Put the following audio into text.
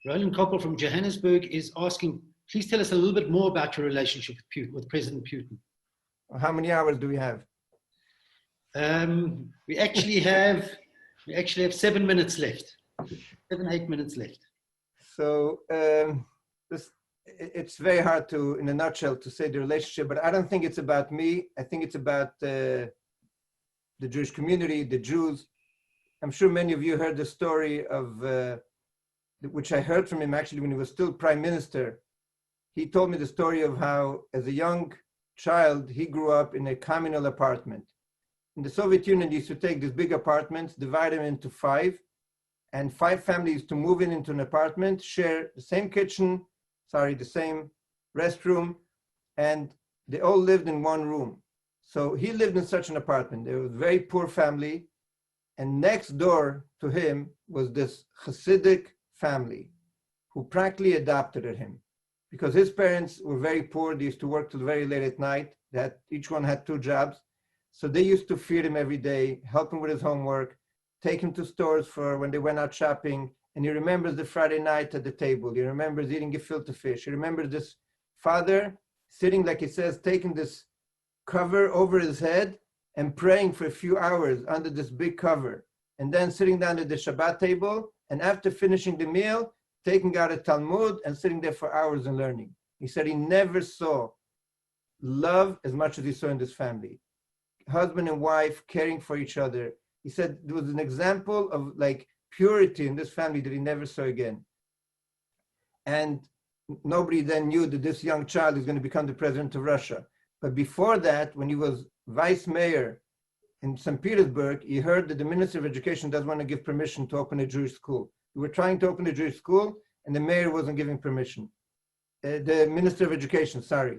Roland Koppel from Johannesburg is asking, please tell us a little bit more about your relationship with Putin, with President Putin. How many hours do we have? We actually have 7 minutes left. 7-8 minutes left. So it's very hard to, in a nutshell, to say the relationship, but I don't think it's about me. I think it's about the Jewish community, the Jews. I'm sure many of you heard the story of, which I heard from him actually when he was still prime minister. He told me the story of how, as a young child, he grew up in a communal apartment. In the Soviet Union, they used to take these big apartments, divide them into 5, and 5 families to move into an apartment, share the same kitchen, the same restroom, and they all lived in one room. So he lived in such an apartment. It was a very poor family, and next door to him was this Hasidic family who practically adopted him because his parents were very poor. They used to work till very late at night. Each one had 2 jobs. So they used to feed him every day, help him with his homework, take him to stores for when they went out shopping. And he remembers the Friday night at the table. He remembers eating gefilte fish. He remembers this father sitting, like he says, taking this cover over his head and praying for a few hours under this big cover. And then sitting down at the Shabbat table. And after finishing the meal, taking out a Talmud and sitting there for hours and learning. He said he never saw love as much as he saw in this family. Husband and wife caring for each other. He said there was an example of like purity in this family that he never saw again. And nobody then knew that this young child is going to become the president of Russia. But before that, when he was vice mayor in St. Petersburg, he heard that the Minister of Education doesn't want to give permission to open a Jewish school. We were trying to open a Jewish school, and the mayor wasn't giving permission. The Minister of Education, sorry.